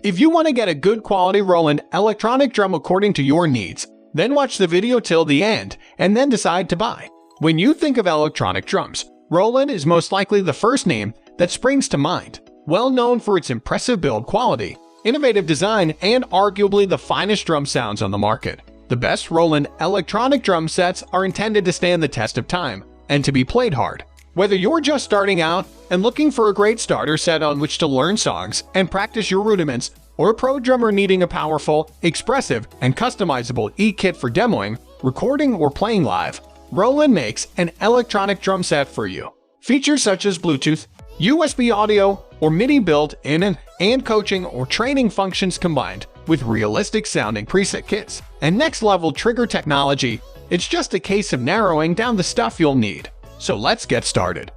If you want to get a good quality Roland electronic drum according to your needs, then watch the video till the end and then decide to buy. When you think of electronic drums, Roland is most likely the first name that springs to mind. Well known for its impressive build quality, innovative design, and arguably the finest drum sounds on the market. The best Roland electronic drum sets are intended to stand the test of time and to be played hard. Whether you're just starting out and looking for a great starter set on which to learn songs and practice your rudiments, or a pro drummer needing a powerful, expressive, and customizable e-kit for demoing, recording, or playing live, Roland makes an electronic drum set for you. Features such as Bluetooth, USB audio, or MIDI built-in and coaching or training functions combined with realistic-sounding preset kits and next-level trigger technology. It's just a case of narrowing down the stuff you'll need. So let's get started.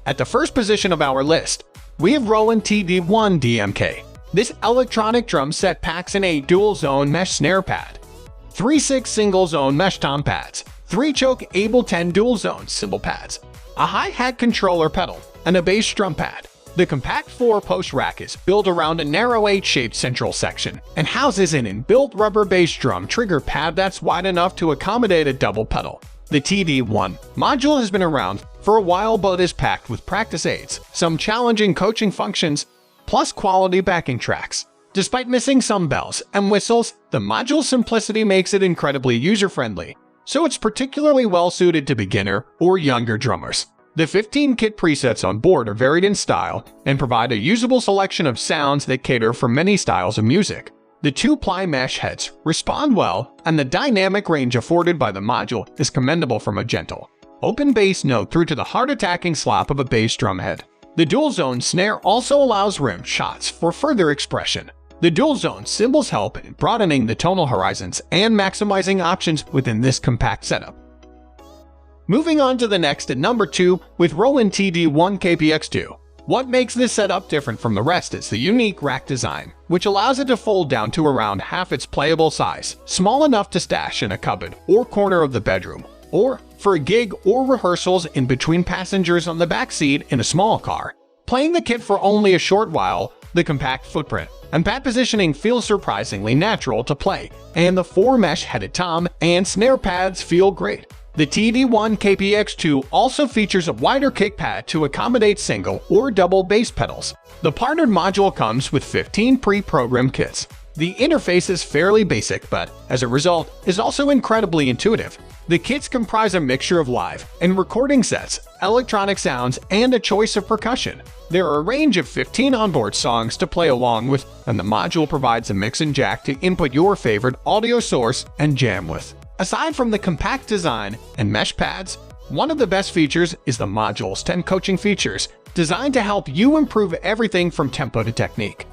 At the first position of our list, we have Roland TD-1DMK. This electronic drum set packs in a dual-zone mesh snare pad, 3/6 single-zone mesh tom pads, 3-choke Ableton dual-zone cymbal pads, a hi-hat controller pedal, and a bass drum pad. The compact 4-post rack is built around a narrow H-shaped central section and houses an inbuilt rubber bass drum trigger pad that's wide enough to accommodate a double pedal. The TD-1 module has been around for a while but is packed with practice aids, some challenging coaching functions, plus quality backing tracks. Despite missing some bells and whistles, the module's simplicity makes it incredibly user-friendly, so it's particularly well-suited to beginner or younger drummers. The 15 kit presets on board are varied in style and provide a usable selection of sounds that cater for many styles of music. The 2-ply mesh heads respond well, and the dynamic range afforded by the module is commendable from a gentle, open bass note through to the hard-attacking slap of a bass drum head. The dual-zone snare also allows rim shots for further expression. The dual-zone cymbals help in broadening the tonal horizons and maximizing options within this compact setup. Moving on to the next at number 2 with Roland TD-1KPX2. What makes this setup different from the rest is the unique rack design, which allows it to fold down to around half its playable size, small enough to stash in a cupboard or corner of the bedroom, or for a gig or rehearsals in between passengers on the back seat in a small car. Playing the kit for only a short while, the compact footprint and pad positioning feels surprisingly natural to play, and the 4 mesh-headed tom and snare pads feel great. The TD-1KPX2 also features a wider kick pad to accommodate single or double bass pedals. The partnered module comes with 15 pre-programmed kits. The interface is fairly basic, but as a result, is also incredibly intuitive. The kits comprise a mixture of live and recording sets, electronic sounds, and a choice of percussion. There are a range of 15 onboard songs to play along with, and the module provides a mix and jack to input your favorite audio source and jam with. Aside from the compact design and mesh pads, one of the best features is the module's 10 coaching features, designed to help you improve everything from tempo to technique.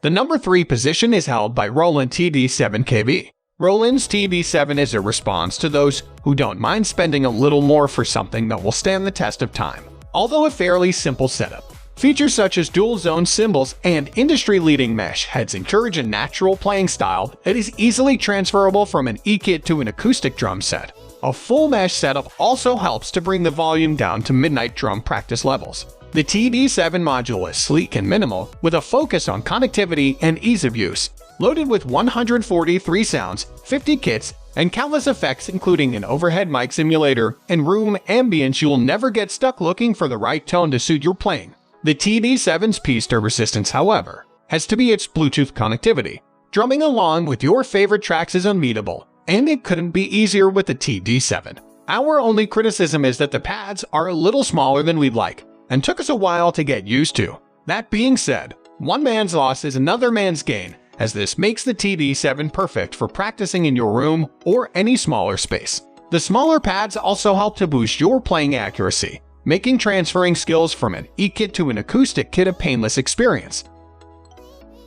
The number 3 position is held by Roland TD-7KV. Roland's TD-7 is a response to those who don't mind spending a little more for something that will stand the test of time. Although a fairly simple setup, features such as dual-zone cymbals and industry-leading mesh heads encourage a natural playing style that is easily transferable from an e-kit to an acoustic drum set. A full mesh setup also helps to bring the volume down to midnight drum practice levels. The TD-7 module is sleek and minimal, with a focus on connectivity and ease of use. Loaded with 143 sounds, 50 kits, and countless effects including an overhead mic simulator and room ambience, you'll never get stuck looking for the right tone to suit your playing. The TD-7's P-stir resistance, however, has to be its Bluetooth connectivity. Drumming along with your favorite tracks is unbeatable, and it couldn't be easier with the TD-7. Our only criticism is that the pads are a little smaller than we'd like, and took us a while to get used to. That being said, one man's loss is another man's gain, as this makes the TD-7 perfect for practicing in your room or any smaller space. The smaller pads also help to boost your playing accuracy, making transferring skills from an e-kit to an acoustic kit a painless experience.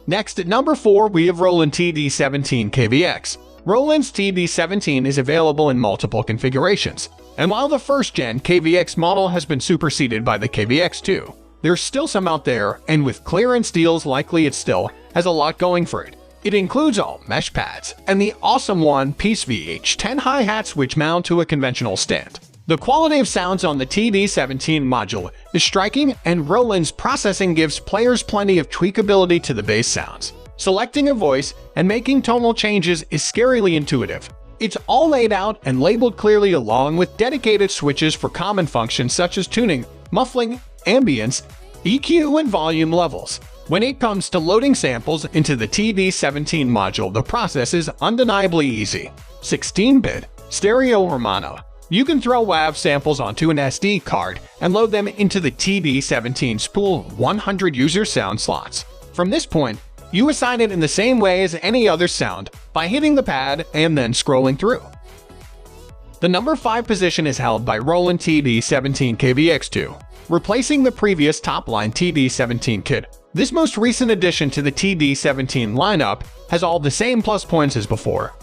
Next at number 4 we have Roland TD-17KVX. Roland's TD-17 is available in multiple configurations, and while the first-gen KVX model has been superseded by the KVX2, there's still some out there, and with clearance deals likely it still has a lot going for it. It includes all mesh pads and the awesome one-piece VH10 hi-hat switch mount to a conventional stand. The quality of sounds on the TD-17 module is striking, and Roland's processing gives players plenty of tweakability to the bass sounds. Selecting a voice and making tonal changes is scarily intuitive. It's all laid out and labeled clearly, along with dedicated switches for common functions such as tuning, muffling, ambience, EQ, and volume levels. When it comes to loading samples into the TD-17 module, the process is undeniably easy. 16-bit, stereo or mono. You can throw WAV samples onto an SD card and load them into the TD-17 spool 100 user sound slots. From this point, you assign it in the same way as any other sound by hitting the pad and then scrolling through. The number 5 position is held by Roland TD-17KVX2, replacing the previous top-line TD-17 kit. This most recent addition to the TD-17 lineup has all the same plus points as before,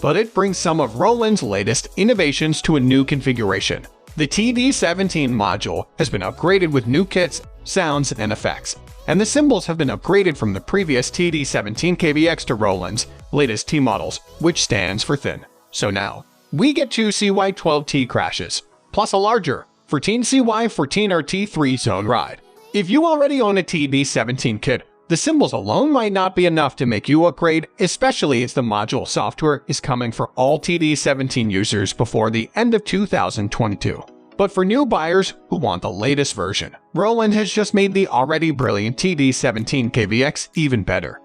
but it brings some of Roland's latest innovations to a new configuration. The TD-17 module has been upgraded with new kits, sounds, and effects, and the cymbals have been upgraded from the previous TD-17KVX to Roland's latest T models, which stands for thin. So now, we get 2 CY12T crashes, plus a larger 14 CY14 RT3 zone ride. If you already own a TD-17 kit, the cymbals alone might not be enough to make you upgrade, especially as the module software is coming for all TD-17 users before the end of 2022. But for new buyers who want the latest version, Roland has just made the already brilliant TD-17KVX even better.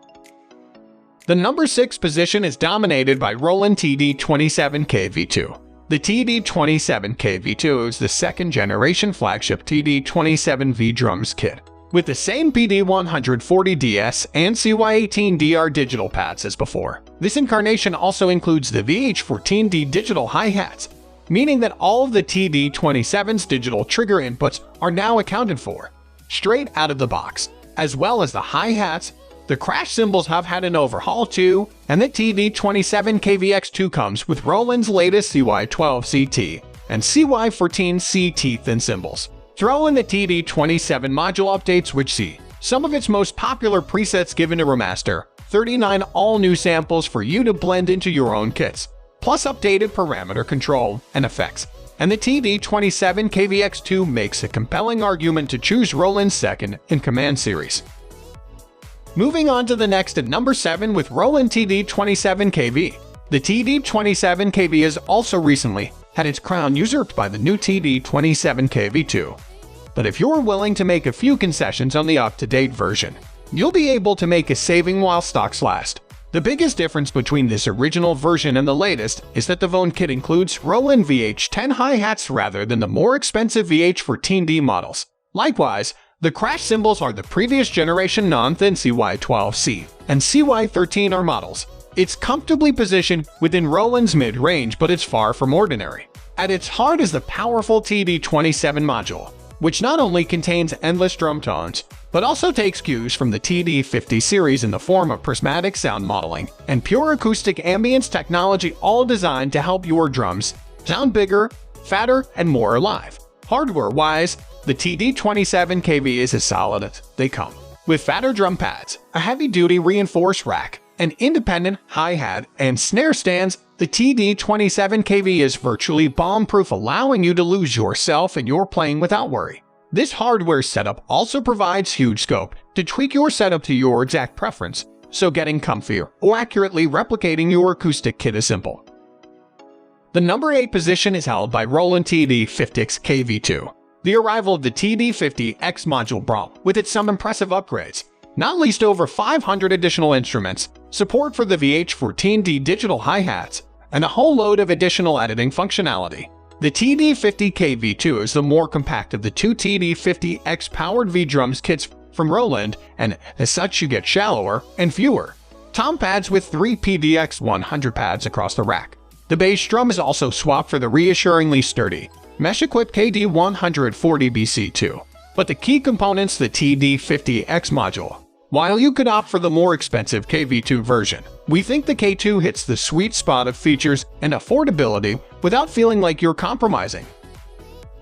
The number 6 position is dominated by Roland TD-27KV2. The TD-27KV2 is the second-generation flagship TD-27V drums kit, with the same PD140DS and CY18DR digital pads as before. This incarnation also includes the VH14D digital hi-hats, meaning that all of the TD-27's digital trigger inputs are now accounted for, straight out of the box, as well as the hi-hats. The crash cymbals have had an overhaul too, and the TD-27KVX2 comes with Roland's latest CY12CT and CY14CT thin cymbals. Throw in the TD-27 module updates, which see some of its most popular presets given a remaster, 39 all-new samples for you to blend into your own kits, plus updated parameter control and effects. And the TD-27KVX2 makes a compelling argument to choose Roland's second-in-command series. Moving on to the next at number 7 with Roland TD-27KV. The TD-27KV has also recently had its crown usurped by the new TD-27KV2. But if you're willing to make a few concessions on the up-to-date version, you'll be able to make a saving while stocks last. The biggest difference between this original version and the latest is that the Vone kit includes Roland VH10 hi-hats rather than the more expensive VH14D models. Likewise, the crash cymbals are the previous generation non-thin CY12C and CY13R models. It's comfortably positioned within Roland's mid-range, but it's far from ordinary. At its heart is the powerful TD-27 module, which not only contains endless drum tones, but also takes cues from the TD-50 series in the form of prismatic sound modeling and pure acoustic ambience technology, all designed to help your drums sound bigger, fatter, and more alive. Hardware-wise, the TD-27KV is as solid as they come. With fatter drum pads, a heavy-duty reinforced rack, an independent hi-hat, and snare stands, the TD-27KV is virtually bomb-proof, allowing you to lose yourself in your playing without worry. This hardware setup also provides huge scope to tweak your setup to your exact preference, so getting comfier or accurately replicating your acoustic kit is simple. The number 8 position is held by Roland TD-50XKV2. The arrival of the TD-50X module brought with it some impressive upgrades, not least over 500 additional instruments, support for the VH14D digital hi-hats, and a whole load of additional editing functionality. The TD-50KV2 is the more compact of the two TD-50X powered V-drums kits from Roland, and as such you get shallower and fewer tom pads with 3 PDX 100 pads across the rack. The bass drum is also swapped for the reassuringly sturdy mesh-equipped KD-140BC2. But the key components, the TD-50X module. While you could opt for the more expensive KV2 version, we think the K2 hits the sweet spot of features and affordability without feeling like you're compromising.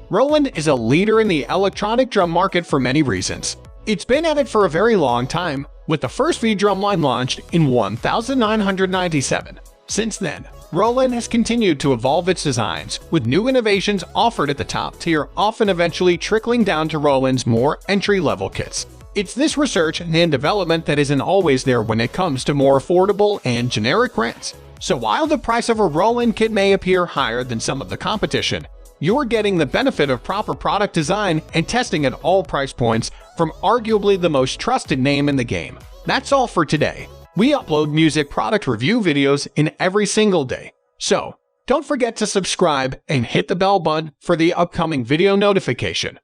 Roland is a leader in the electronic drum market for many reasons. It's been at it for a very long time, with the first V-drum line launched in 1997. Since then, Roland has continued to evolve its designs, with new innovations offered at the top tier, often eventually trickling down to Roland's more entry-level kits. It's this research and development that isn't always there when it comes to more affordable and generic brands. So while the price of a Roland kit may appear higher than some of the competition, you're getting the benefit of proper product design and testing at all price points from arguably the most trusted name in the game. That's all for today. We upload music product review videos in every single day, so don't forget to subscribe and hit the bell button for the upcoming video notification.